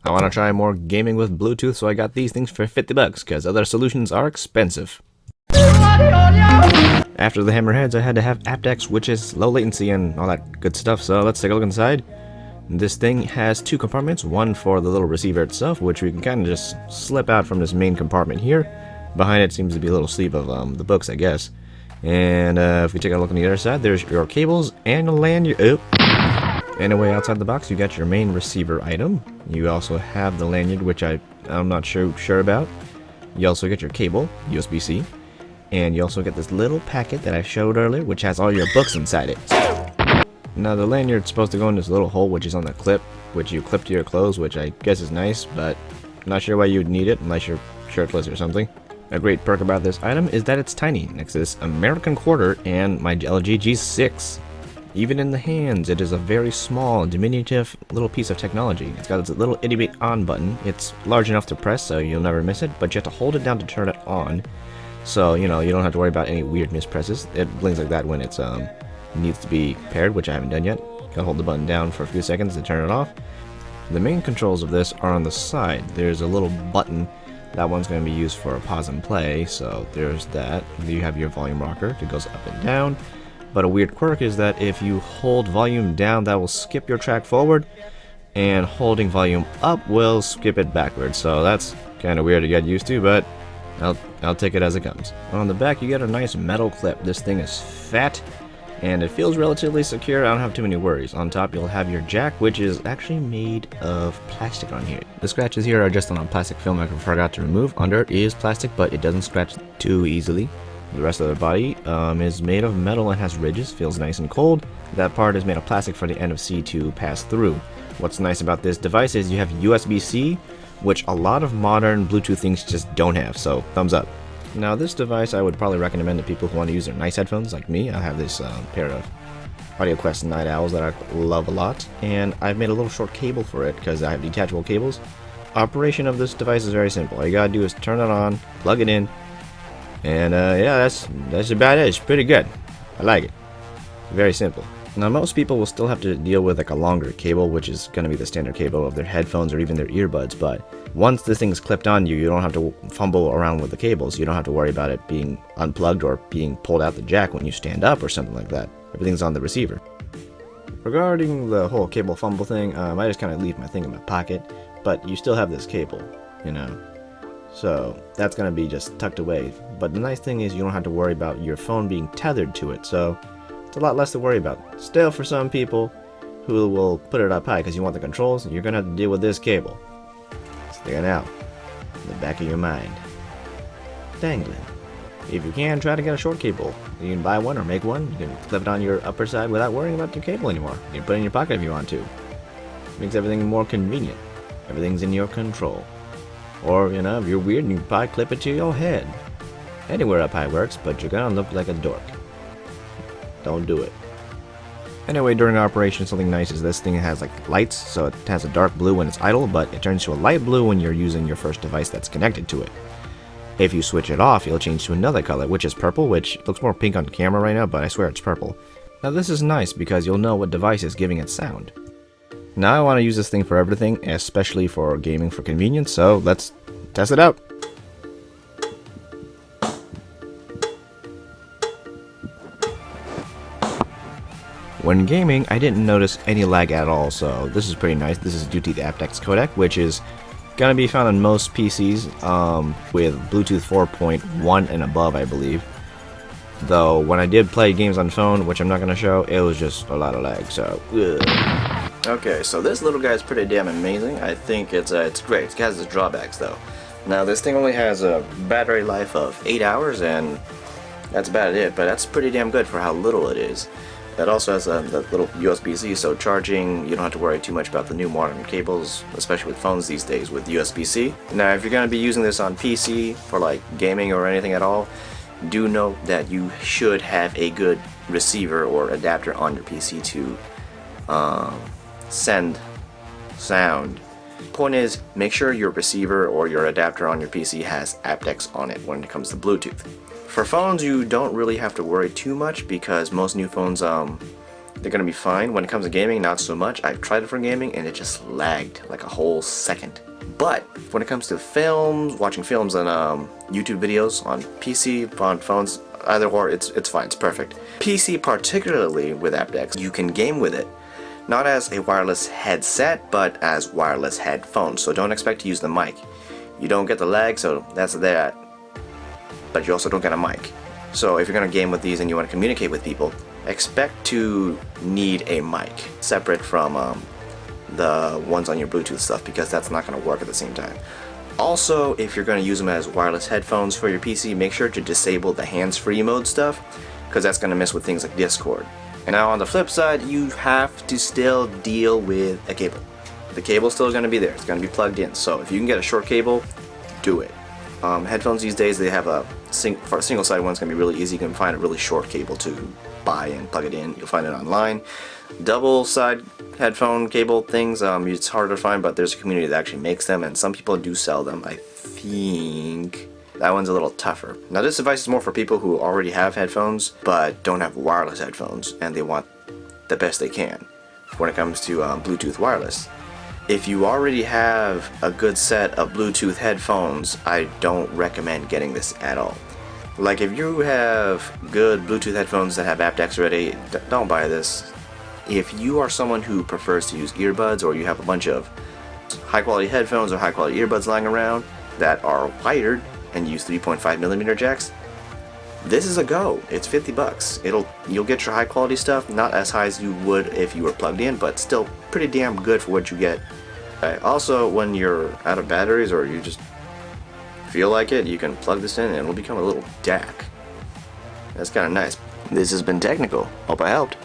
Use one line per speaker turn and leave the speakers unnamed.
I want to try more gaming with Bluetooth, so I got these things for 50 bucks, because other solutions are expensive. After the hammerheads, I had to have APTX, which is low latency and all that good stuff, so let's take a look inside. This thing has two compartments, one for the little receiver itself, which we can kind of just slip out from this main compartment here. Behind it seems to be a little sleeve of the books, I guess. And if we take a look on the other side, there's your cables and a lanyard. Oh. Anyway, outside the box, you got your main receiver item. You also have the lanyard, which I'm not sure about. You also get your cable, USB-C. And you also get this little packet that I showed earlier, which has all your books inside it. Now the lanyard's supposed to go in this little hole, which is on the clip, which you clip to your clothes, which I guess is nice, but I'm not sure why you'd need it unless you're shirtless or something. A great perk about this item is that it's tiny, next to this American quarter and my LG G6. Even in the hands, it is a very small, diminutive little piece of technology. It's got this little itty bitty on button. It's large enough to press, so you'll never miss it, but you have to hold it down to turn it on. So, you know, you don't have to worry about any weird mispresses. It blinks like that when it's needs to be paired, which I haven't done yet. Gotta hold the button down for a few seconds to turn it off. The main controls of this are on the side. There's a little button. That one's going to be used for pause and play, so there's that. You have your volume rocker that goes up and down. But a weird quirk is that if you hold volume down, that will skip your track forward, and holding volume up will skip it backwards. So that's kind of weird to get used to, but I'll take it as it comes. On the back, you get a nice metal clip. This thing is fat, and it feels relatively secure. I don't have too many worries. On top, you'll have your jack, which is actually made of plastic on here. The scratches here are just on a plastic film I forgot to remove. Under it is plastic, but it doesn't scratch too easily. The rest of the body is made of metal and has ridges, feels nice and cold. That part is made of plastic for the NFC to pass through. What's nice about this device is you have USB-C, which a lot of modern Bluetooth things just don't have, so thumbs up. Now this device I would probably recommend to people who want to use their nice headphones like me. I have this pair of AudioQuest Night Owls that I love a lot, and I've made a little short cable for it because I have detachable cables. Operation of this device is very simple. All you gotta do is turn it on, plug it in, and yeah, that's about it. It's pretty good. I like it. Very simple. Now most people will still have to deal with like a longer cable, which is going to be the standard cable of their headphones or even their earbuds, but once this thing's clipped on you, you don't have to fumble around with the cables. You don't have to worry about it being unplugged or being pulled out the jack when you stand up or something like that. Everything's on the receiver. Regarding the whole cable fumble thing, I just kind of leave my thing in my pocket, but you still have this cable, you know. So that's going to be just tucked away. But the nice thing is you don't have to worry about your phone being tethered to it, so it's a lot less to worry about. Still, for some people who will put it up high because you want the controls, you're going to have to deal with this cable sticking out in the back of your mind, dangling. If you can, try to get a short cable. You can buy one or make one. You can clip it on your upper side without worrying about your cable anymore. You can put it in your pocket if you want to. Makes everything more convenient. Everything's in your control. Or, you know, if you're weird, you can probably clip it to your head. Anywhere up high works, but you're gonna look like a dork. Don't do it. Anyway, during operation, something nice is this thing has like lights, so it has a dark blue when it's idle, but it turns to a light blue when you're using your first device that's connected to it. If you switch it off, it'll change to another color, which is purple, which looks more pink on camera right now, but I swear it's purple. Now this is nice because you'll know what device is giving it sound. Now I want to use this thing for everything, especially for gaming for convenience, so let's test it out. When gaming, I didn't notice any lag at all, so this is pretty nice. This is due to the APTX codec, which is going to be found on most PCs with Bluetooth 4.1 and above, I believe. Though, when I did play games on phone, which I'm not going to show, it was just a lot of lag, so ugh. Okay, so this little guy is pretty damn amazing. I think it's great. It has its drawbacks, though. Now, this thing only has a battery life of 8 hours, and that's about it, but that's pretty damn good for how little it is. That also has that little USB-C, so charging, you don't have to worry too much about the new modern cables, especially with phones these days with USB-C. Now, if you're going to be using this on PC for like gaming or anything at all, do note that you should have a good receiver or adapter on your PC to send sound. Point is, make sure your receiver or your adapter on your PC has APTX on it when it comes to Bluetooth. For phones, you don't really have to worry too much because most new phones they're gonna be fine. When it comes to gaming, not so much. I've tried it for gaming and it just lagged like a whole second. But when it comes to films, watching films and YouTube videos on PC, on phones, either or, it's fine, it's perfect. PC, particularly with APTX, you can game with it. Not as a wireless headset, but as wireless headphones. So don't expect to use the mic. You don't get the lag, so that's that. But you also don't get a mic. So if you're gonna game with these and you want to communicate with people, expect to need a mic separate from the ones on your Bluetooth stuff, because that's not going to work at the same time. Also, if you're going to use them as wireless headphones for your PC, make sure to disable the hands-free mode stuff, because that's going to mess with things like Discord. And now on the flip side, you have to still deal with a cable. The cable's still going to be there, it's going to be plugged in, so if you can get a short cable, do it. Headphones these days, they have for a single side one, it's going to be really easy. You can find a really short cable to buy and plug it in. You'll find it online. Double side headphone cable things, it's harder to find, but there's a community that actually makes them, and some people do sell them. I think that one's a little tougher. Now this device is more for people who already have headphones but don't have wireless headphones, and they want the best they can when it comes to Bluetooth wireless. If you already have a good set of Bluetooth headphones, I don't recommend getting this at all. Like, if you have good Bluetooth headphones that have APTX already, don't buy this. If you are someone who prefers to use earbuds, or you have a bunch of high quality headphones or high quality earbuds lying around that are wired and use 3.5mm jacks, this is a go. It's 50 bucks. You'll get your high quality stuff, not as high as you would if you were plugged in, but still pretty damn good for what you get. Also, when you're out of batteries or you just feel like it, you can plug this in and it'll become a little DAC. That's kind of nice. This has been technical. Hope I helped.